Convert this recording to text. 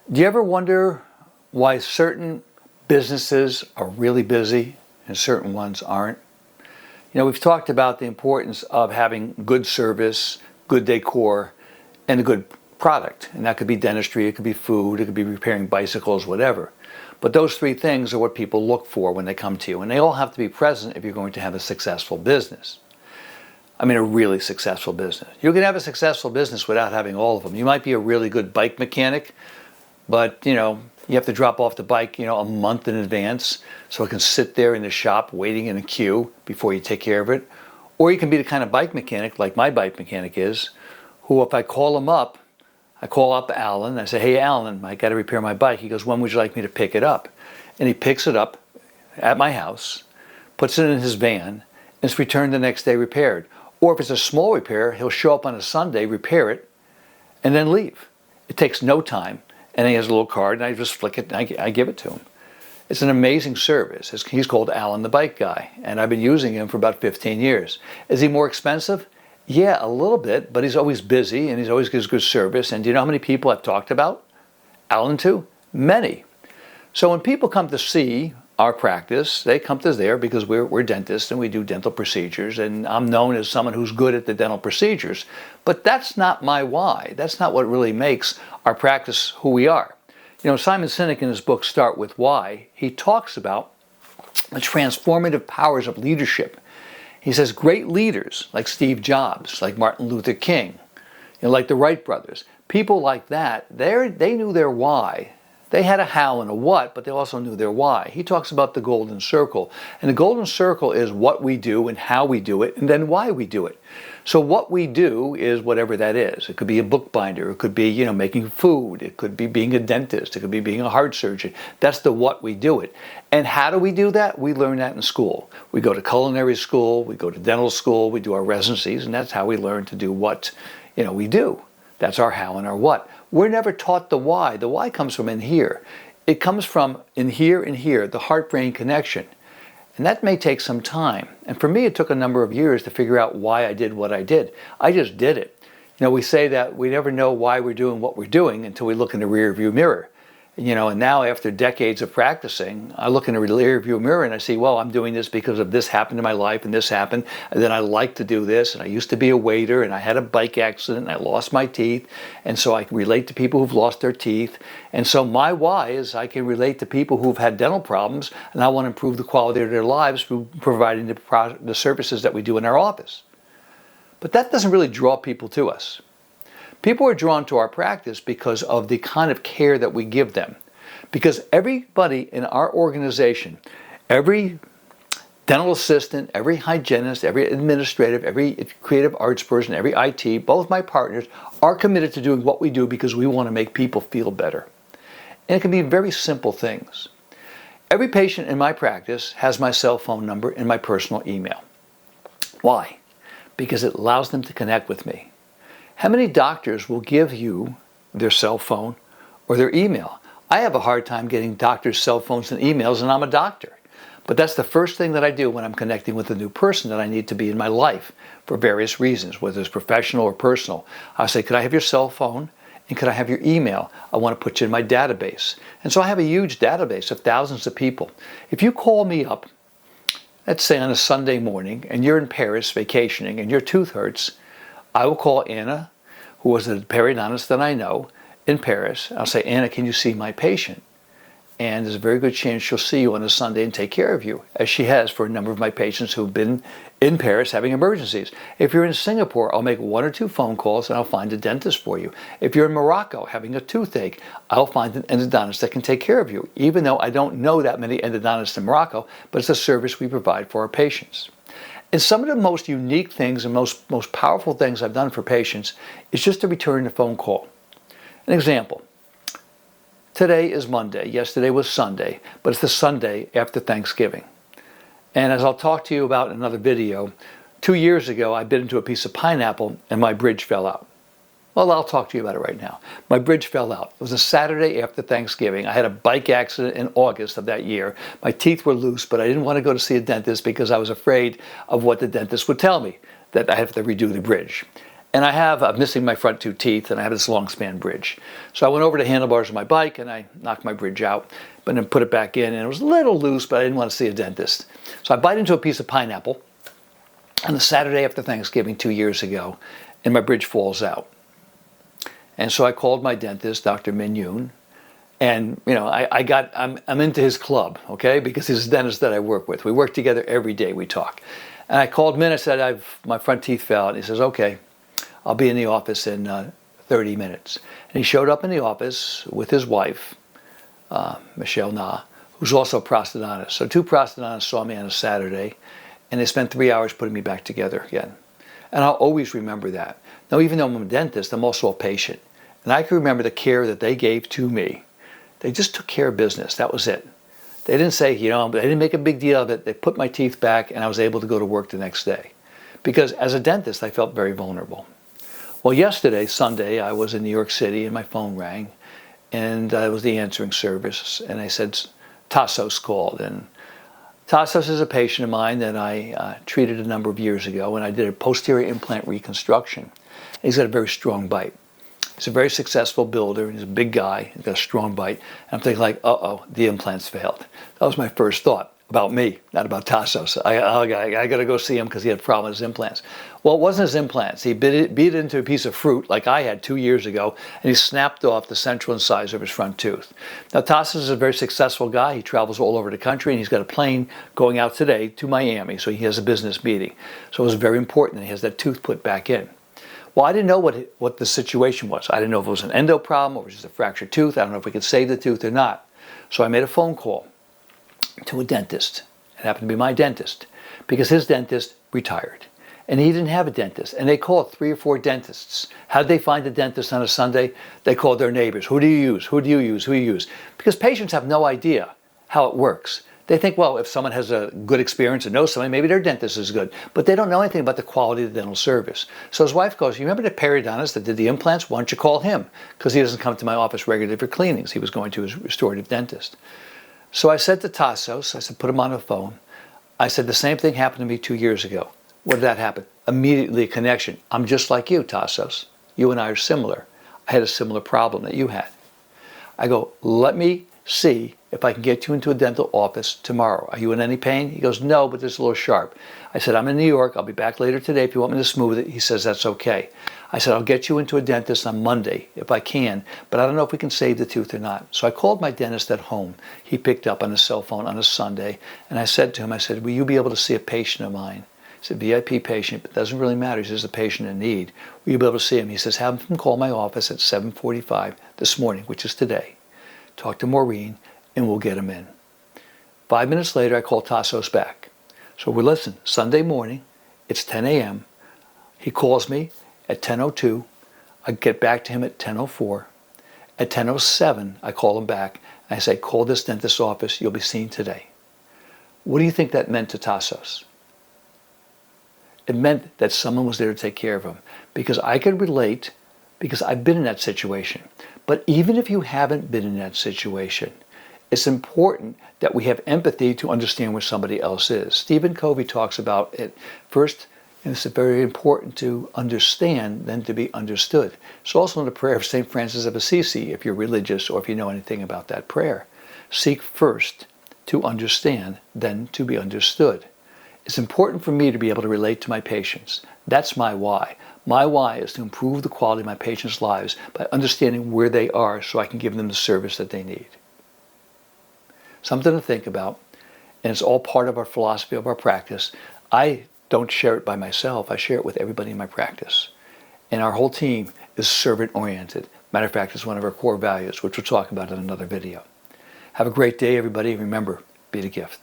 Do you ever wonder why certain businesses are really busy and certain ones aren't? We've talked about the importance of having good service, good decor, and a good product. And that could be dentistry, it could be food, it could be repairing bicycles, whatever. But those three things are what people look for when they come to you. And they all have to be present if you're going to have a successful business. I mean, a really successful business. You can have a successful business without having all of them. You might be a really good bike mechanic, but you have to drop off the bike, a month in advance so it can sit there in the shop waiting in a queue before you take care of it. Or you can be the kind of bike mechanic, like my bike mechanic is, who if I call him up, I call up Alan, I say, hey Alan, I got to repair my bike. He goes, when would you like me to pick it up? And he picks it up at my house, puts it in his van, and it's returned the next day repaired. Or if it's a small repair, he'll show up on a Sunday, repair it, and then leave. It takes no time. And he has a little card, and I just flick it, and I give it to him. It's an amazing service. He's called Alan the Bike Guy, and I've been using him for about 15 years. Is he more expensive? Yeah, a little bit, but he's always busy, and he's always gives good service. And do you know how many people I've talked about Alan to? Many. So when people come to see our practice, they come to there because we're dentists and we do dental procedures, and I'm known as someone who's good at the dental procedures. But that's not my why. That's not what really makes our practice who we are. Simon Sinek in his book Start With Why, he talks about the transformative powers of leadership. He says great leaders like Steve Jobs, like Martin Luther King, like the Wright brothers, people like that, they knew their why. They had a how and a what, but they also knew their why. He talks about the golden circle. And the golden circle is what we do and how we do it, and then why we do it. So what we do is whatever that is. It could be a bookbinder. It could be, making food. It could be being a dentist. It could be being a heart surgeon. That's the what we do it. And how do we do that? We learn that in school. We go to culinary school. We go to dental school. We do our residencies, and that's how we learn to do what, we do. That's our how and our what. We're never taught the why. The why comes from in here. It comes from in here, the heart-brain connection. And that may take some time. And for me, it took a number of years to figure out why I did what I did. I just did it. We say that we never know why we're doing what we're doing until we look in the rearview mirror. And now after decades of practicing, I look in the rearview mirror and I see, well, I'm doing this because of this happened in my life and this happened. And then I like to do this. And I used to be a waiter and I had a bike accident and I lost my teeth. And so I can relate to people who've lost their teeth. And so my why is I can relate to people who've had dental problems and I want to improve the quality of their lives through providing the services that we do in our office. But that doesn't really draw people to us. People are drawn to our practice because of the kind of care that we give them. Because everybody in our organization, every dental assistant, every hygienist, every administrative, every creative arts person, every IT, both my partners are committed to doing what we do because we want to make people feel better. And it can be very simple things. Every patient in my practice has my cell phone number and my personal email. Why? Because it allows them to connect with me. How many doctors will give you their cell phone or their email? I have a hard time getting doctors' cell phones and emails, and I'm a doctor. But that's the first thing that I do when I'm connecting with a new person that I need to be in my life for various reasons, whether it's professional or personal. I say, could I have your cell phone? And could I have your email? I want to put you in my database. And so I have a huge database of thousands of people. If you call me up, let's say on a Sunday morning, and you're in Paris vacationing and your tooth hurts, I will call Anna, who was a periodontist that I know in Paris. I'll say, Anna, can you see my patient? And there's a very good chance she'll see you on a Sunday and take care of you, as she has for a number of my patients who've been in Paris having emergencies. If you're in Singapore, I'll make 1 or 2 phone calls and I'll find a dentist for you. If you're in Morocco having a toothache, I'll find an endodontist that can take care of you, even though I don't know that many endodontists in Morocco, but it's a service we provide for our patients. And some of the most unique things and most powerful things I've done for patients is just to return the phone call. An example. Today is Monday. Yesterday was Sunday, but it's the Sunday after Thanksgiving. And as I'll talk to you about in another video, 2 years ago I bit into a piece of pineapple and my bridge fell out. Well, I'll talk to you about it right now. My bridge fell out. It was a Saturday after Thanksgiving. I had a bike accident in August of that year. My teeth were loose, but I didn't want to go to see a dentist because I was afraid of what the dentist would tell me, that I have to redo the bridge. And I'm missing my front 2 teeth, and I have this long span bridge. So I went over to handlebars of my bike, and I knocked my bridge out, but then put it back in, and it was a little loose, but I didn't want to see a dentist. So I bite into a piece of pineapple on the Saturday after Thanksgiving 2 years ago, and my bridge falls out. And so I called my dentist, Dr. Min Yoon, and I'm into his club, okay, because he's a dentist that I work with. We work together every day. We talk. And I called Min. I said, my front teeth fell out. And he says, okay, I'll be in the office in 30 minutes. And he showed up in the office with his wife, Michelle Na, who's also a prosthodontist. So 2 prosthodontists saw me on a Saturday, and they spent 3 hours putting me back together again. And I'll always remember that. Now, even though I'm a dentist, I'm also a patient. And I can remember the care that they gave to me. They just took care of business. That was it. They didn't say, they didn't make a big deal of it. They put my teeth back, and I was able to go to work the next day. Because as a dentist, I felt very vulnerable. Well, yesterday, Sunday, I was in New York City, and my phone rang, and it was the answering service, and they said, Tassos called. And Tassos is a patient of mine that I treated a number of years ago, and I did a posterior implant reconstruction. And he's got a very strong bite. He's a very successful builder. He's a big guy. He's got a strong bite. And I'm thinking like, the implants failed. That was my first thought about me, not about Tassos. I got to go see him because he had a problem with his implants. Well, it wasn't his implants. He beat it into a piece of fruit like I had 2 years ago, and he snapped off the central incisor of his front tooth. Now, Tassos is a very successful guy. He travels all over the country, and he's got a plane going out today to Miami, so he has a business meeting. So it was very important that he has that tooth put back in. Well, I didn't know what the situation was. I didn't know if it was an endo problem or it was just a fractured tooth. I don't know if we could save the tooth or not. So I made a phone call to a dentist. It happened to be my dentist because his dentist retired. And he didn't have a dentist. And they called 3 or 4 dentists. How did they find a dentist on a Sunday? They called their neighbors. Who do you use? Who do you use? Who do you use? Because patients have no idea how it works. They think, well, if someone has a good experience and knows somebody, maybe their dentist is good. But they don't know anything about the quality of the dental service. So his wife goes, you remember the periodontist that did the implants? Why don't you call him? Because he doesn't come to my office regularly for cleanings. He was going to his restorative dentist. So I said to Tassos, I said, put him on the phone. I said, the same thing happened to me 2 years ago. What did that happen? Immediately a connection. I'm just like you, Tassos. You and I are similar. I had a similar problem that you had. I go, let me see if I can get you into a dental office tomorrow. Are you in any pain? He goes, no, but it's a little sharp. I said, I'm in New York. I'll be back later today if you want me to smooth it. He says, that's okay. I said, I'll get you into a dentist on Monday if I can, but I don't know if we can save the tooth or not. So I called my dentist at home. He picked up on his cell phone on a Sunday, and I said to him, will you be able to see a patient of mine? He said, VIP patient, but it doesn't really matter. He's just a patient in need. Will you be able to see him? He says, have him call my office at 7:45 this morning, which is today. Talk to Maureen, and we'll get him in. 5 minutes later, I call Tassos back. So we listen, Sunday morning, it's 10 a.m. He calls me at 10:02. I get back to him at 10:04. At 10:07, I call him back, and I say, call this dentist's office. You'll be seen today. What do you think that meant to Tassos? It meant that someone was there to take care of him. Because I could relate, because I've been in that situation. But even if you haven't been in that situation, it's important that we have empathy to understand where somebody else is. Stephen Covey talks about it. First, and it's very important to understand than to be understood. It's also in the prayer of St. Francis of Assisi, if you're religious or if you know anything about that prayer. Seek first to understand, then to be understood. It's important for me to be able to relate to my patients. That's my why. My why is to improve the quality of my patients' lives by understanding where they are so I can give them the service that they need. Something to think about, and it's all part of our philosophy of our practice. I don't share it by myself. I share it with everybody in my practice. And our whole team is servant-oriented. Matter of fact, it's one of our core values, which we'll talk about in another video. Have a great day, everybody. Remember, be the gift.